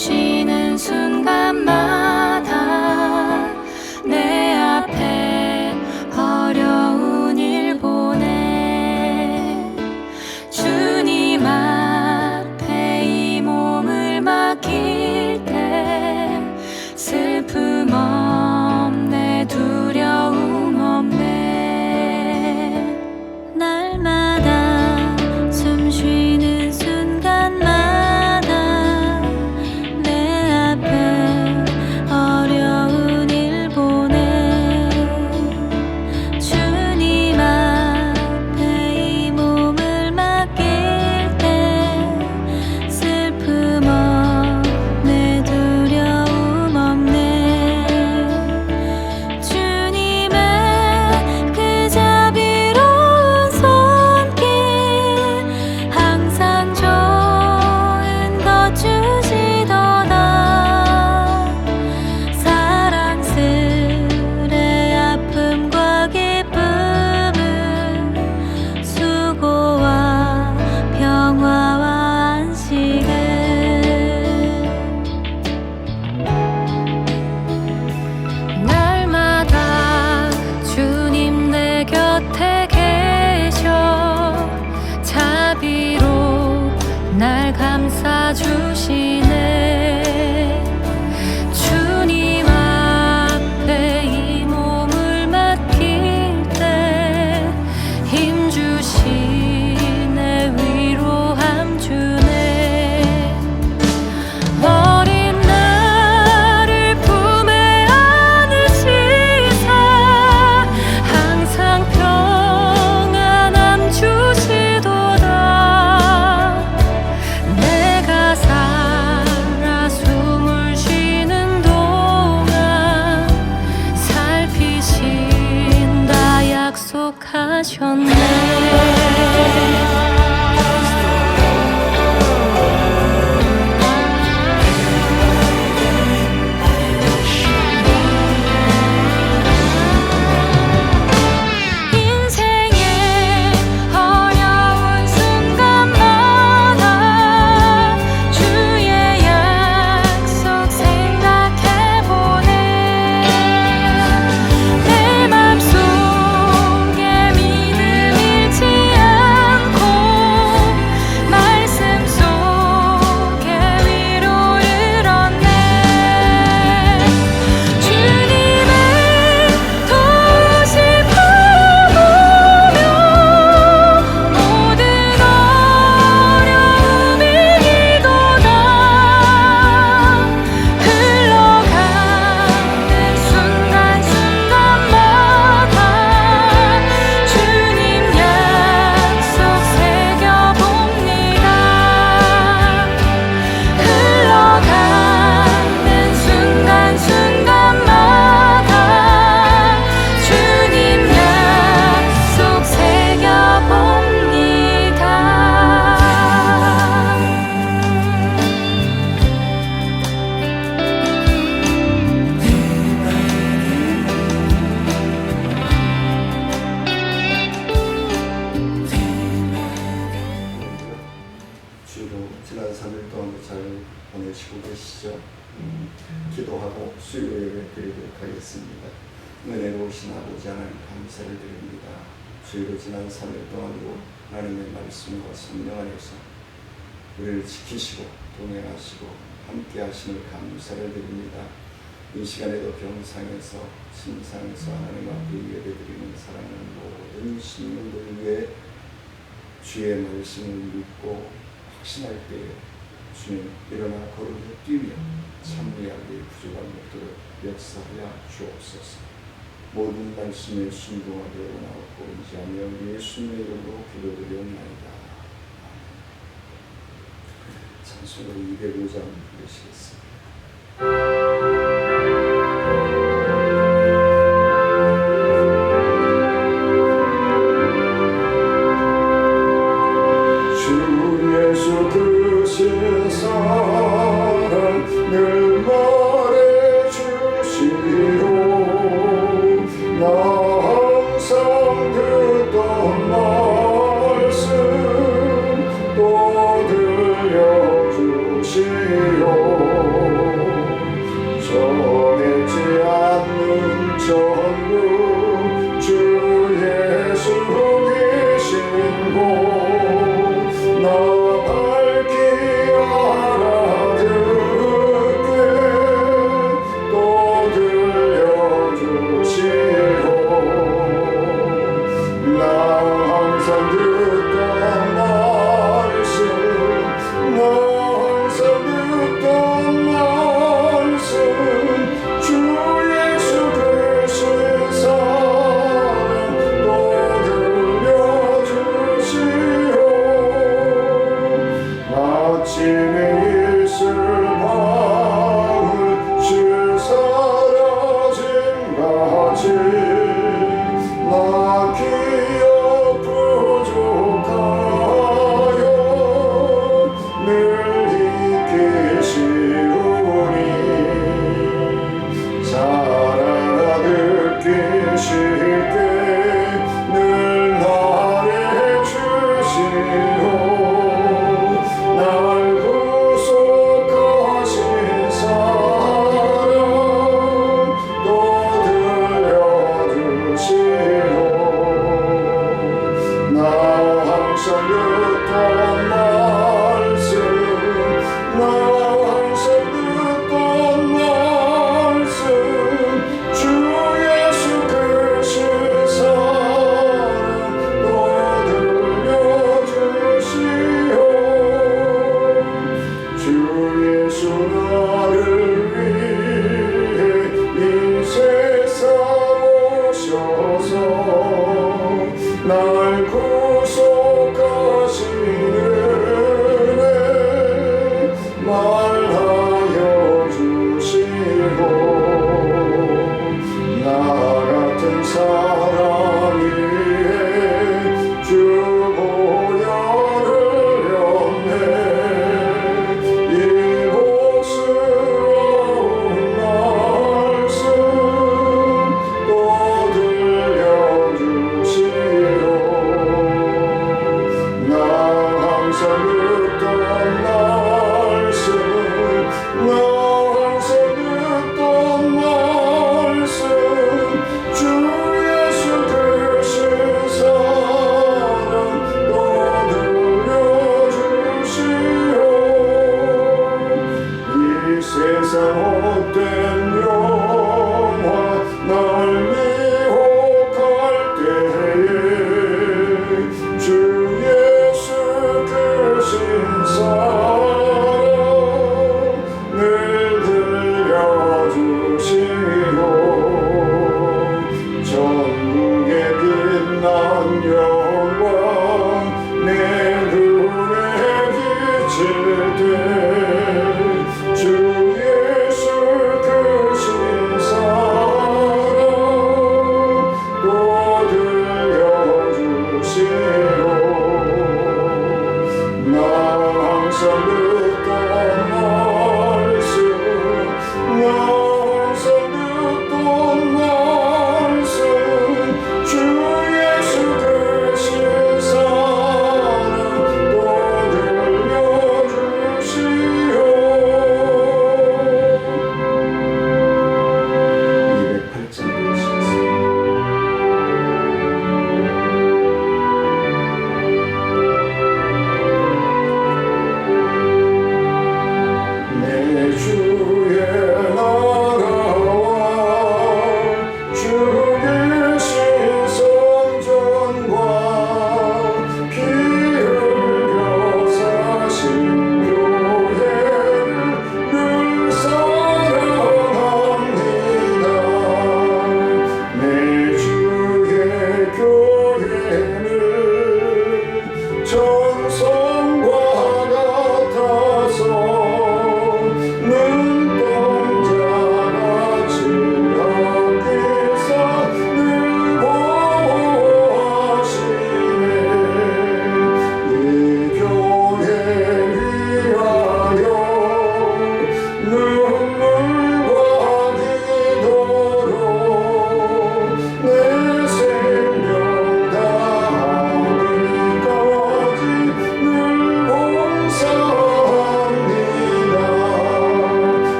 쉬는 순간마다 내 앞에 어려운 일 보내 주님 앞에 이 몸을 맡길 때 슬픔 없네 두려움 없네 날마다 숨 쉬는 순간마다 내 앞에 어려운 일 보내 주님 앞에 이 몸을 맡길 때 슬픔 없네 두려움 없네 주님의 그 자비로운 손길 항상 좋은 것 주시도다 사랑스레 아픔과 기쁨을 수고와 평화와 안식을 날마다 주님 내 곁에 계셔 자비로 날 감싸주시네 주님 앞에 이 몸을 맡길 때 힘주시네 위로함 주네 어린 나를 품에 안으시사 항상 평안함 주시도다 내가 살아 숨을 쉬는 동안 살피신다 약속하셨네 인생의 어려운 순간마다 주의 약속 생각해보네 내 맘속에 믿음 잃지 않고 말씀 속에 위로를 얻네 주님의 도우심 바라보며 모든 어려움이 이도다 흘러가는 순간순간마다 주님 약속 새겨봅니다 흘러가는 순간순간마다 주님 약속 새겨봅니다 주로 지난 3일 동안도 잘 보내시고 계시죠? 기도하고 수요 예배 드리도록 하겠습니다. 은혜로우신 아버지 하나님 감사를 드립니다. 주로 지난 3일 동안도 하나님의 말씀과 성령 안에서 우리를 지키시고 동행하시고 함께 하심을 감사를 드립니다. 이 시간에도 병상에서 침상에서 하나님 앞에 예배드리는 사랑하는 모든 신령들 위해 주의 말씀을 믿고 확신할 때에 주님 일어나 걸음을 뛰며 참여하기 부족한 것들을 역사하여 주옵소서. 모든 말씀에 순종하게 원하옵고 인지하며 예수님의 이름으로 기도드리옵나이다. 찬송가 205장 부르시겠습니다. 주 예수 크신 사랑 늘 말해주시오 나 항상 듣던 말씀 또 들려주시오 말씀 나 항상 듣던 말씀 주 예수 크신 사랑 또 들려주시오 주 예수 나를 위해 이 세상 오셔서 날 구속하신 은혜 말하여 주시고 나 같은 사람 위해 주 보혈을 흘렸네 이 복스러운 말씀 또 들려주시오 나 항상 듣던 말씀 나 항상 듣던 말씀 주 예수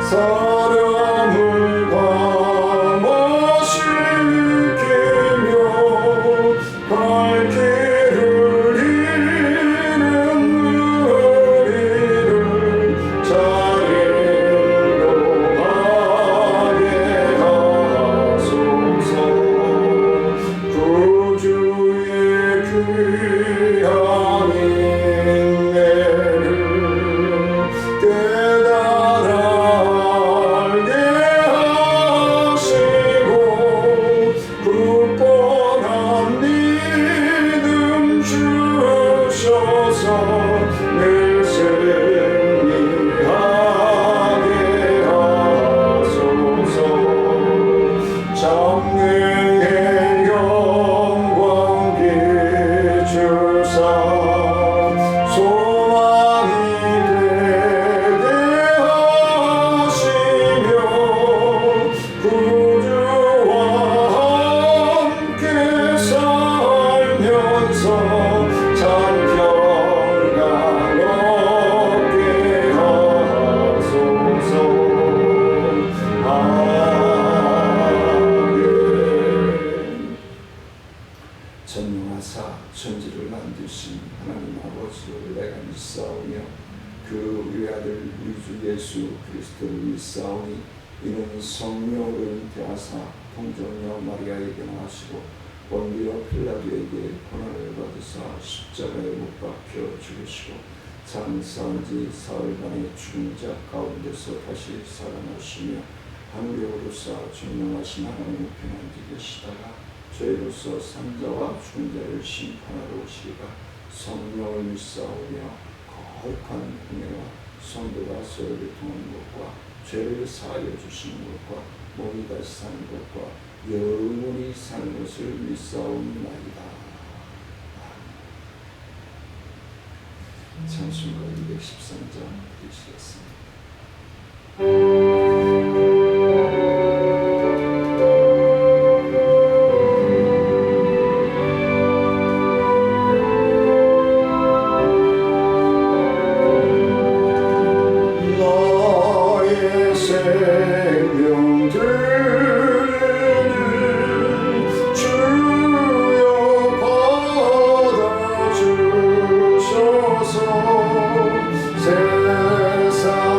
사랑을 감화시 키며 갈 길을 잃은 우리를 잘 인도하게 하소서. 구주의 귀한 인내를 깨달아 알게 하시고 굳건한 믿음 주셔서 늘 승리하게 하소서. 장래의 영광 비추사 소망이 되게 하시며 구주와 함께 살면서 참 평강 얻게 하소서. 아멘. 전능하사 천지를 만드신 하나님 아버지를 내가 믿사오며 그 우리 아들 우리 주 예수 그리스도를 믿사오니 이는 성령을 대하사 통정녀 마리아에게 나시고 본디오 필라도에게 고난을 받으사 십자가에 못 박혀 죽으시고 장사한 지 사흘 만에 죽은 자 가운데서 다시 살아나시며 하늘에 오르사 전능하신 하나님 우편에 앉아 계시다가 죄로서 산자와 죽은 자를 심판하러 오시리가 성령을 믿사오며 거룩한 은혜와 성도가 서로를 통하는 것과 죄를 사하여 주시는 것과 몸이 다시 사는 것과 영원히 사는 것을 믿사옵나이다. 찬송가 213장 드리시겠습니다. 나의 생명 들리는 주여 받아주셔서 세상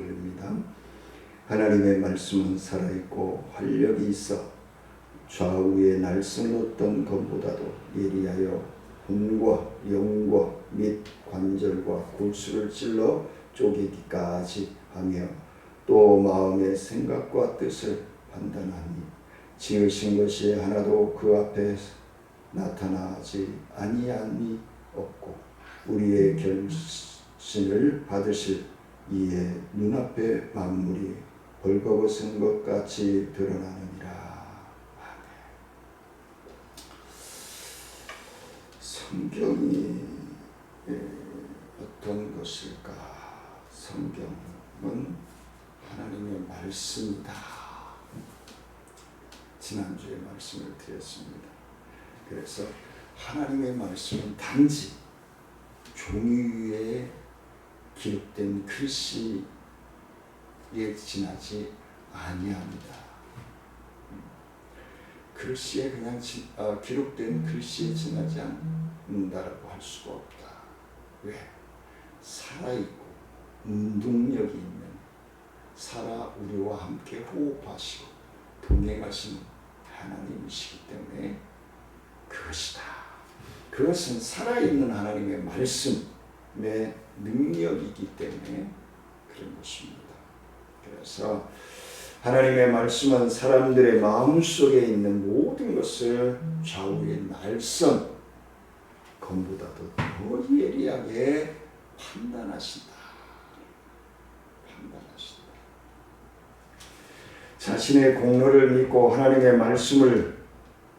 올립니다. 하나님의 말씀은 살아있고 활력이 있어 좌우의 날선 어떤 것보다도 예리하여魂과 영과 및 관절과 골수를 찔러 쪼개기까지 하며 또 마음의 생각과 뜻을 판단하니 지으신 것이 하나도 그 앞에 나타나지 아니함이 없고 우리의 결신을 받으실 이에 눈앞에 만물이 벌거벗은 것 같이 드러나느니라. 성경이 어떤 것일까? 성경은 하나님의 말씀이다. 지난주에 말씀을 드렸습니다. 그래서 하나님의 말씀은 단지 종이 위에 기록된 글씨에 지나지 아니합니다. 글씨에 그냥 기록된 글씨에 지나지 않는다라고 할 수가 없다. 왜? 살아있고 운동력이 있는 살아 우리와 함께 호흡하시고 동행하시는 하나님이시기 때문에 그것이다. 그것은 살아있는 하나님의 말씀의 능력이기 때문에 그런 것입니다. 그래서 하나님의 말씀은 사람들의 마음속에 있는 모든 것을 좌우의 날선 검보다도 더 예리하게 판단하신다. 자신의 공로를 믿고 하나님의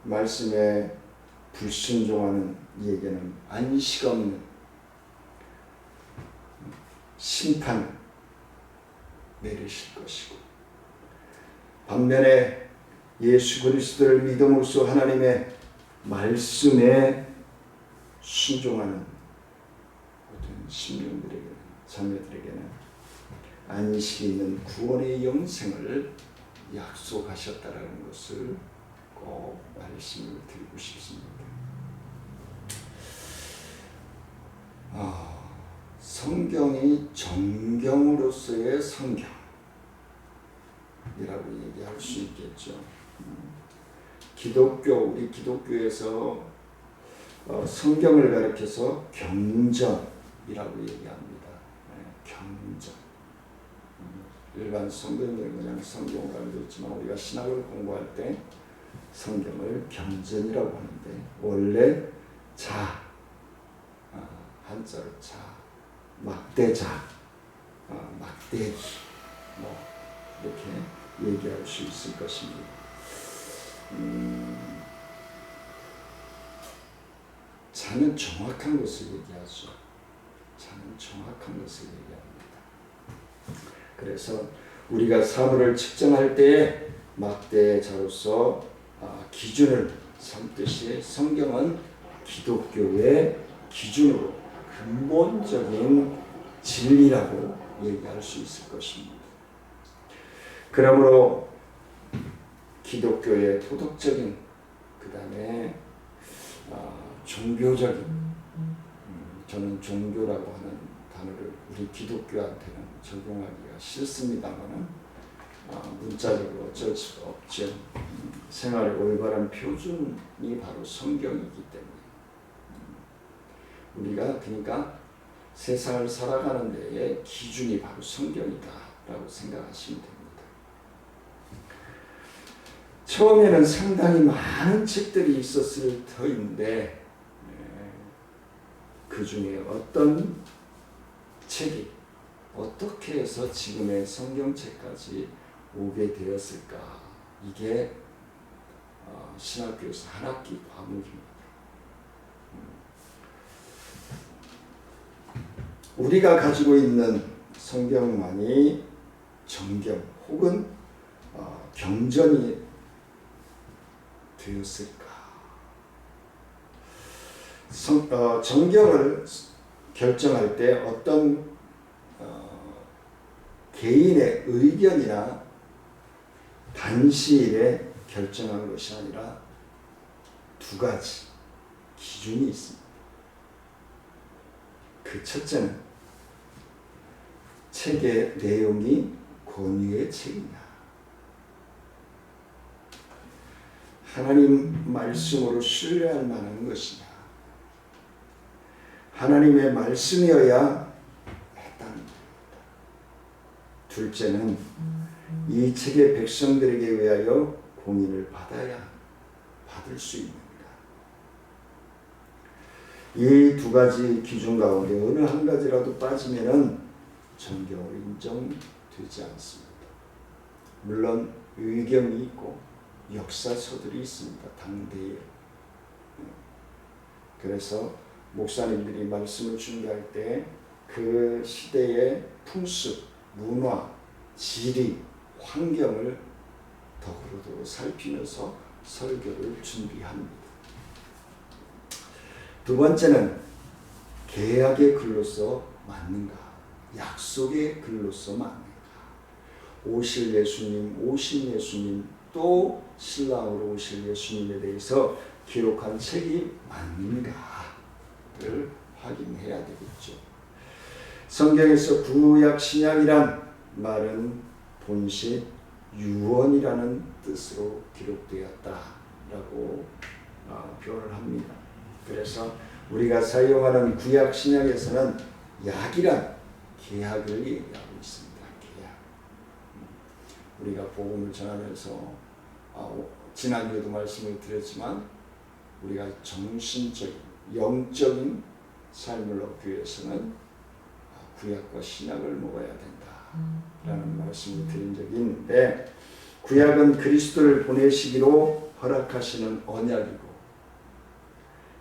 말씀에 불순종하는 이에게는 안식 없는 심판을 내리실 것이고 반면에 예수 그리스도를 믿음으로써 하나님의 말씀에 순종하는 모든 심령들에게는 자녀들에게는 안식이 있는 구원의 영생을 약속하셨다라는 것을 꼭 말씀을 드리고 싶습니다. 성경이 정경으로서의 성경이라고 얘기할 수 있겠죠. 우리 기독교에서 성경을 가리켜서 경전이라고 얘기합니다. 경전. 일반 성경을 그냥 성경으로 알고 있지만 우리가 신학을 공부할 때 성경을 경전이라고 하는데 원래 한자로 막대자, 막대기 이렇게 얘기할 수 있을 것입니다. 자는 정확한 것을 얘기하죠. 자는 정확한 것을 얘기합니다. 그래서 우리가 사물을 측정할 때에 막대자로서 기준을 삼듯이 성경은 기독교의 기준으로 근본적인 진리라고 얘기할 수 있을 것입니다. 그러므로 기독교의 도덕적인 그 다음에 종교적인 저는 종교라고 하는 단어를 우리 기독교한테는 적용하기가 싫습니다만은 문자적으로 어쩔 수가 없죠. 생활의 올바른 표준이 바로 성경이기 때문에 우리가 그러니까 세상을 살아가는 데에 기준이 바로 성경이다라고 생각하시면 됩니다. 처음에는 상당히 많은 책들이 있었을 터인데 그 중에 어떤 책이 어떻게 해서 지금의 성경책까지 오게 되었을까? 이게 신학교에서 한 학기 과목입니다. 우리가 가지고 있는 성경만이 정경 혹은 경전이 되었을까? 정경을 결정할 때 어떤 개인의 의견이나 단시일에 결정한 것이 아니라 두 가지 기준이 있습니다. 그 첫째는 책의 내용이 권위의 책이냐? 하나님 말씀으로 신뢰할 만한 것이냐? 하나님의 말씀이어야 했다는 겁니다. 둘째는 이 책의 백성들에게 의하여 공인을 받을 수 있는가? 이 두 가지 기준 가운데 어느 한 가지라도 빠지면은 정경으로 인정되지 않습니다. 물론 의경이 있고 역사서들이 있습니다. 당대에. 그래서 목사님들이 말씀을 준비할 때 그 시대의 풍습, 문화, 지리, 환경을 더불어 살피면서 설교를 준비합니다. 두 번째는 계약의 글로서 맞는가? 약속의 글로서 맞는가? 오실 예수님, 오신 예수님, 또 신랑으로 오실 예수님에 대해서 기록한 책이 맞는가를 확인해야 되겠죠. 성경에서 구약 신약이란 말은 본시 유언이라는 뜻으로 기록되었다라고 표현을 합니다. 그래서 우리가 사용하는 구약 신약에서는 약이란 계약을 얘기하고 있습니다. 계약. 우리가 복음을 전하면서 지난주에도 말씀을 드렸지만 우리가 정신적인 영적인 삶을 얻기 위해서는 구약과 신약을 먹어야 된다라는 말씀을 드린 적이 있는데, 구약은 그리스도를 보내시기로 허락하시는 언약이고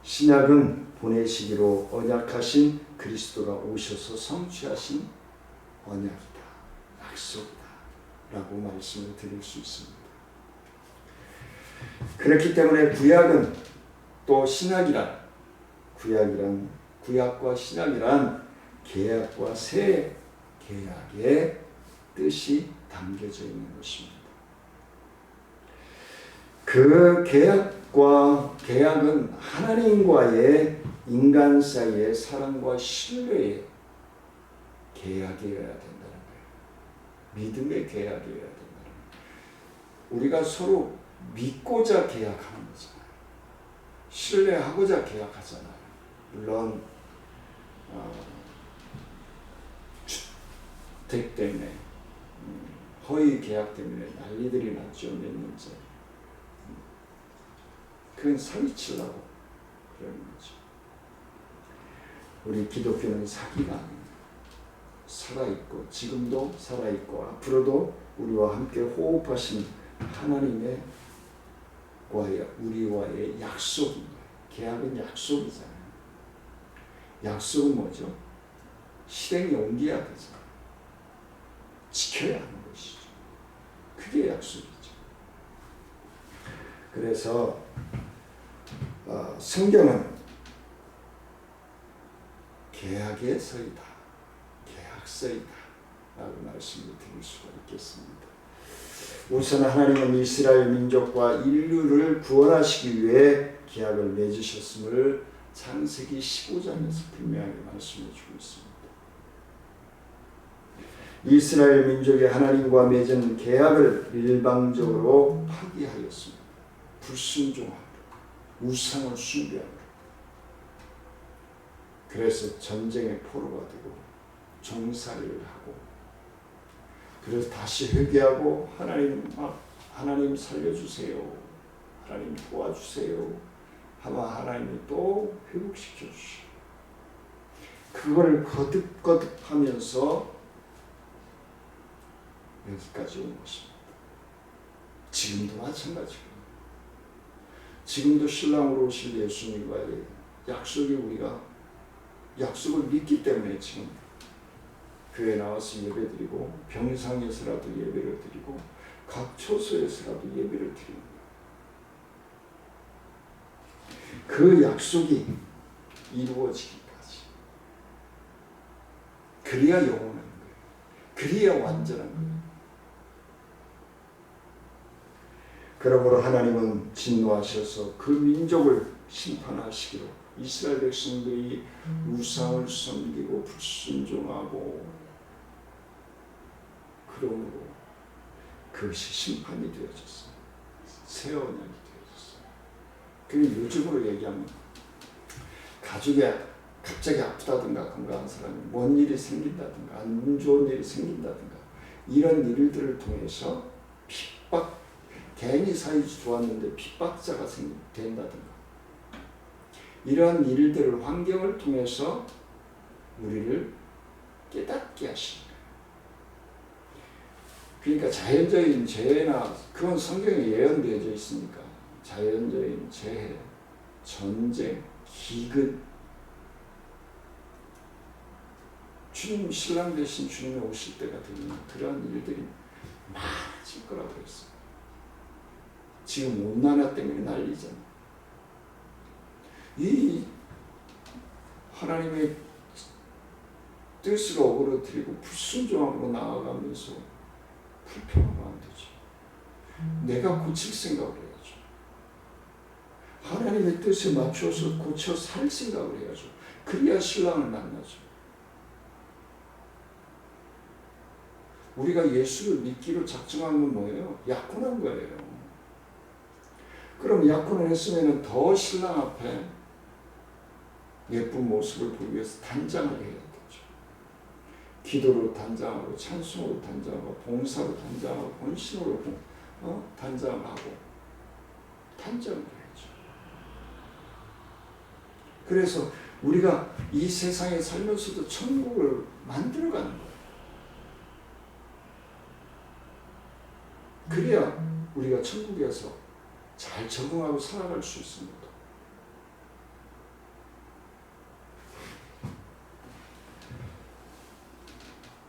신약은 보내시기로 언약하신 그리스도가 오셔서 성취하신 언약이다, 약속이다 라고 말씀을 드릴 수 있습니다. 그렇기 때문에 구약은 또 구약과 신약이란 계약과 새 계약의 뜻이 담겨져 있는 것입니다. 그 계약은 하나님과의 인간 사이의 사랑과 신뢰의 계약이어야 된다는 거예요. 믿음의 계약이어야 된다는 거예요. 우리가 서로 믿고자 계약하는 거잖아요. 신뢰하고자 계약하잖아요. 물론 주택 때문에 허위 계약 때문에 난리들이 났죠. 몇 년째. 그건 사기치려고 그러는 거죠. 우리 기독교는 사기가 아닙니다. 살아있고 지금도 살아있고 앞으로도 우리와 함께 호흡하신 하나님의 우리와의 약속인 거예요. 계약은 약속이잖아요. 약속은 뭐죠? 실행에 옮겨야 되잖아요. 지켜야 하는 것이죠. 그게 약속이죠. 그래서 성경은 계약의 서이다, 계약서이다 라고 말씀을 드릴 수가 있겠습니다. 우선 하나님은 이스라엘 민족과 인류를 구원하시기 위해 계약을 맺으셨음을 창세기 15장에서 분명하게 말씀해 주고 있습니다. 이스라엘 민족이 하나님과 맺은 계약을 일방적으로 파기하였습니다. 불순종하고 우상을 숭배하고, 그래서 전쟁의 포로가 되고 종살이를 하고, 그래서 다시 회개하고 하나님 살려주세요, 하나님 도와주세요 하면 하나님이 또 회복시켜 주시고, 그걸 거듭하면서 여기까지 온 것입니다. 지금도 마찬가지고, 지금도 신랑으로 오실 예수님과의 약속이, 우리가 약속을 믿기 때문에 지금 교회 나와서 예배드리고 병상에서라도 예배를 드리고 각 처소에서라도 예배를 드립니다. 그 약속이 이루어지기까지, 그래야 영원한 거예요. 그래야 완전한 거예요. 그러므로 하나님은 진노하셔서 그 민족을 심판하시기로, 이스라엘 백성들이 우상을 섬기고 불순종하고 그러므로 그것이 심판이 되어졌어요. 새 언약이 되어졌어요. 그 요즘으로 얘기하면 가족이 갑자기 아프다든가 건강한 사람이 뭔 일이 생긴다든가 안 좋은 일이 생긴다든가 이런 일들을 통해서 핍박, 괜히 사이 좋았는데 핍박자가 된다든가 이러한 일들을 환경을 통해서 우리를 깨닫게 하시는 거예요. 그러니까 자연적인 재해나 그건 성경에 예언되어져 있으니까 자연적인 재해, 전쟁, 기근 주님 신랑 대신 주님이 오실 때가 되면 그러한 일들이 많아질 거라고 했어요. 지금 온난화 때문에 난리잖아. 이 하나님의 뜻을 어그러뜨리고 불순종하고 나아가면서 불평하면 안 되지. 내가 고칠 생각을 해야죠. 하나님의 뜻에 맞춰서 고쳐 살 생각을 해야죠. 그래야 신랑을 만나죠. 우리가 예수를 믿기로 작정한 건 뭐예요? 약혼한 거예요. 그럼 약혼을 했으면 더 신랑 앞에 예쁜 모습을 보기 위해서 단장을 해야 되죠. 기도로 단장하고 찬송으로 단장하고 봉사로 단장하고 헌신으로 단장하고 단장을 해야죠. 그래서 우리가 이 세상에 살면서도 천국을 만들어가는 거예요. 그래야 우리가 천국에서 잘 적응하고 살아갈 수 있습니다.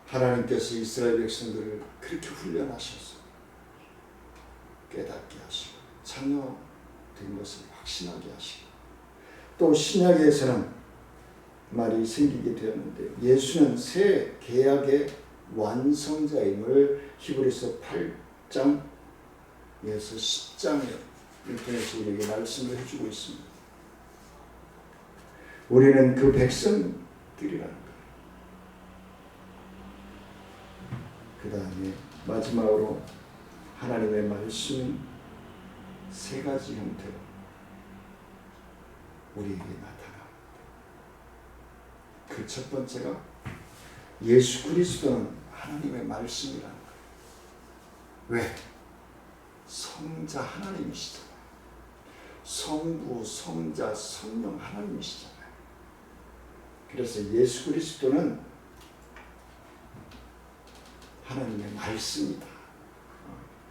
하나님께서 이스라엘 백성들을 그렇게 훈련하셔서 깨닫게 하시고 자녀된 것을 확신하게 하시고 또 신약에서는 말이 생기게 되었는데 예수는 새 계약의 완성자임을 히브리서 8장에서 10장에 통해서 우리에게 말씀을 해주고 있습니다. 우리는 그 백성들이라는 거예요. 그 다음에 마지막으로 하나님의 말씀이 세 가지 형태로 우리에게 나타납니다. 그 첫 번째가 예수 그리스도는 하나님의 말씀이라는 거예요. 왜? 성자 하나님이시잖아요. 성부, 성자, 성령 하나님이시잖아요. 그래서 예수 그리스도는 하나님의 말씀이다.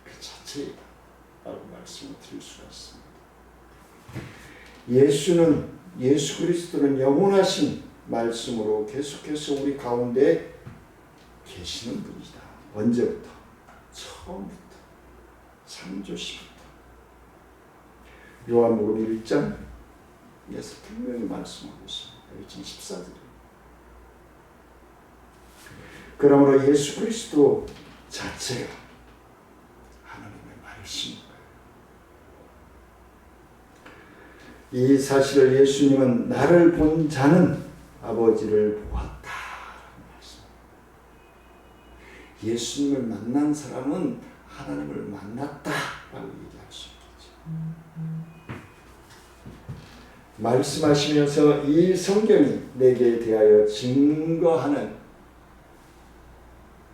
그 자체이다. 라고 말씀을 드릴 수가 있습니다. 예수 그리스도는 영원하신 말씀으로 계속해서 우리 가운데 계시는 분이다. 언제부터? 처음부터. 창조시부터. 요한복음 1장에서 분명히 말씀하고 있습니다. 1장 14절에. 그러므로 예수 그리스도 자체가 하나님의 말씀인 거예요. 이 사실을 예수님은 나를 본 자는 아버지를 보았다. 예수님을 만난 사람은 하나님을 만났다라고 얘기할 수 있겠죠. 말씀하시면서 이 성경이 내게 대하여 증거하는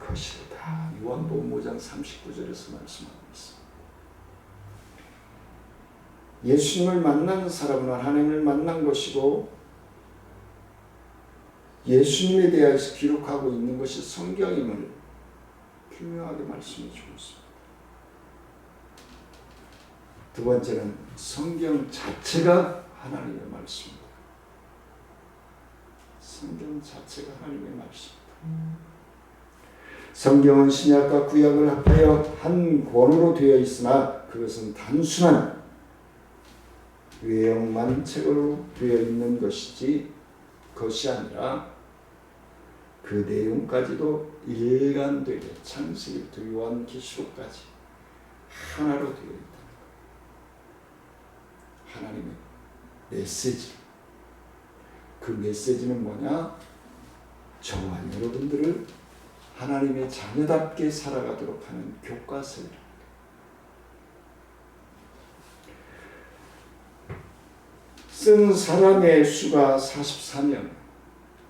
것이다. 요한복음 5장 39절에서 말씀하고 있습니다. 예수님을 만난 사람은 하나님을 만난 것이고 예수님에 대해서 기록하고 있는 것이 성경임을 분명하게 말씀해 주고 있습니다. 두 번째는 성경 자체가 하나님의 말씀입니다. 성경 자체가 하나님의 말씀입니다. 성경은 신약과 구약을 합하여 한 권으로 되어 있으나 그것은 단순한 외형만 책으로 되어 있는 것이 아니라 그 내용까지도 일관되게 창세기부터 요한계시록까지 하나로 되어 있다는 것. 하나님의 메시지. 그 메시지는 뭐냐? 저와 여러분들을 하나님의 자녀답게 살아가도록 하는 교과서입니다. 쓴 사람의 수가 44명,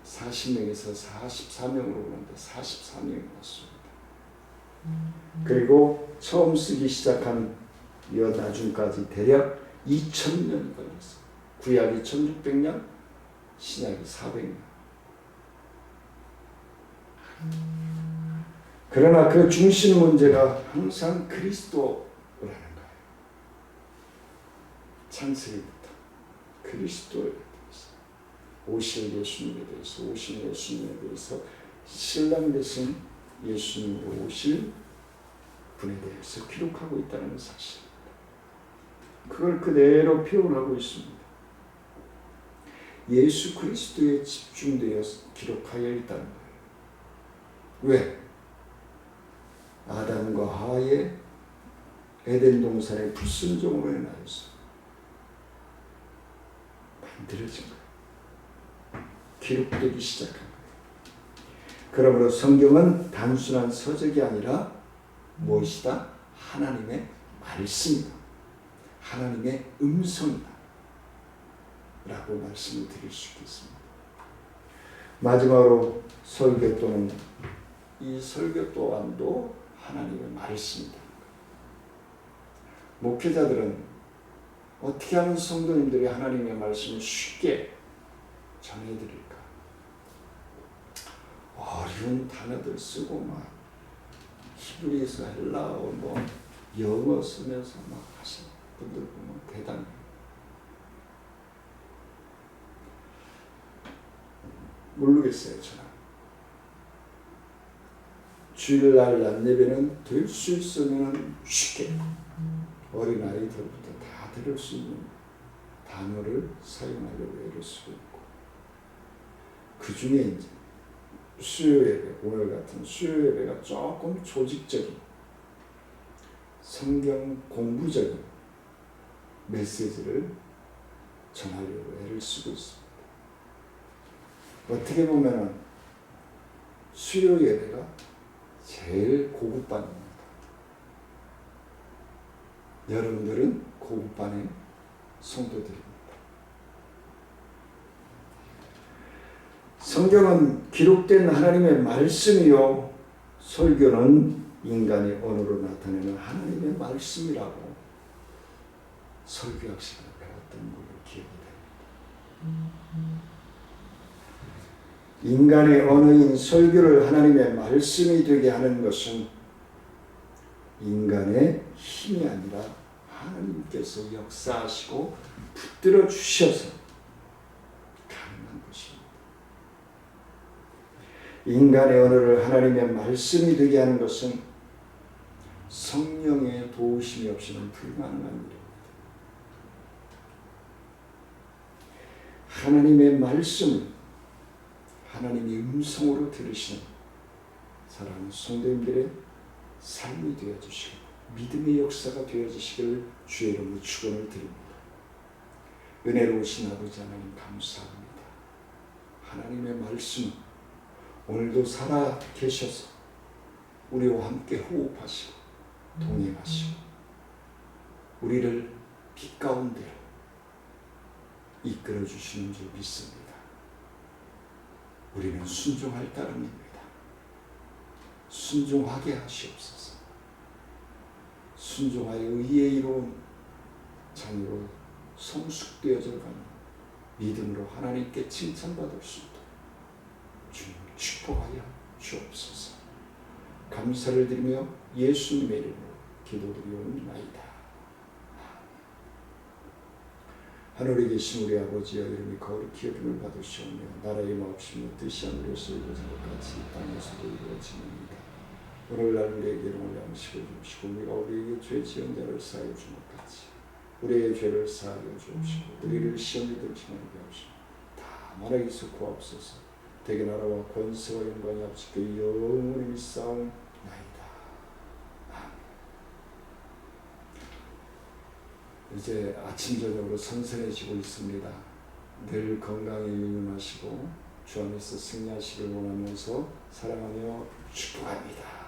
40명에서 44명으로 보는데 44명이 왔습니다. 그리고 처음 쓰기 시작한 나중까지 대략 2000년이 걸렸어요. 구약이 1600년, 신약이 400년. 그러나 그 중심 문제가 항상 그리스도라는 거예요. 창세기부터 그리스도에 대해서, 오실 예수님에 대해서, 오신 예수님에 대해서, 신랑 되신 예수님으로 오실 분에 대해서 기록하고 있다는 사실입니다. 그걸 그대로 표현하고 있습니다. 예수 그리스도에 집중되어 기록하여 있다는 거예요. 왜? 아담과 하와의 에덴 동산의 불순종으로 인하여서 만들어진 거예요. 기록되기 시작한 거예요. 그러므로 성경은 단순한 서적이 아니라 무엇이다? 하나님의 말씀이다. 하나님의 음성이다. 라고 말씀을 드릴 수 있겠습니다. 마지막으로 설교 또는 이 설교 또한도 하나님의 말씀이다. 목회자들은 어떻게 하면 성도님들이 하나님의 말씀을 쉽게 전해드릴까? 어려운 단어들 쓰고 막 히브리서, 헬라어, 영어 쓰면서 막 하시는 분들 보면 대단해요. 모르겠어요, 저는. 주일날 낮예배는 될 수 있으면 쉽게 어린아이들부터 다 들을 수 있는 단어를 사용하려고 애를 쓰고 있고, 그 중에 이제 수요예배, 오늘 같은 수요예배가 조금 조직적인 성경 공부적인 메시지를 전하려고 애를 쓰고 있습니다. 어떻게 보면 수요예배가 제일 고급반입니다. 여러분들은 고급반의 성도들입니다. 성경은 기록된 하나님의 말씀이요, 설교는 인간의 언어로 나타내는 하나님의 말씀이라고 설교학 시간에 배웠던 걸로 기억이 됩니다. 인간의 언어인 설교를 하나님의 말씀이 되게 하는 것은 인간의 힘이 아니라 하나님께서 역사하시고 붙들어 주셔서 가능한 것입니다. 인간의 언어를 하나님의 말씀이 되게 하는 것은 성령의 도우심이 없이는 불가능한 일입니다. 하나님의 말씀을 하나님의 음성으로 들으시는 사랑하는 성도님들의 삶이 되어주시고 믿음의 역사가 되어주시기를 주의 이름으로 축원을 드립니다. 은혜로우신 아버지 하나님 감사합니다. 하나님의 말씀 오늘도 살아 계셔서 우리와 함께 호흡하시고 동행하시고 우리를 빛 가운데로 이끌어 주시는 줄 믿습니다. 우리는 순종할 따름입니다. 순종하게 하시옵소서. 순종하여 의에 이로운 자녀로 성숙되어져 가는 믿음으로 하나님께 칭찬받을 수 있도록 주님 축복하여 주옵소서. 감사를 드리며 예수님의 이름으로 기도드리옵나이다. 하늘에 계신 우리 아버지여, 이름이 거룩히 여김을 받으시오며 나라의 마옵시며 뜻이 하늘에서 이루어진 것 같이 땅에서도 이루어지느니라. 오늘날 우리에게 일용할 양식을 주시고 우리가 우리에게 죄 지은 자를 사하여 준 것 같이 우리의 죄를 사하여 주옵시고 우리를 시험에 들지 말게 하옵시고 다만하게서 구하옵소서. 대개 나라와 권세와 영광이 아버지께 영원히 믿사옵나이다. 이제 아침 저녁으로 선선해지고 있습니다. 늘 건강에 유념하시고 주 안에서 승리하시길 원하면서 사랑하며 축복합니다.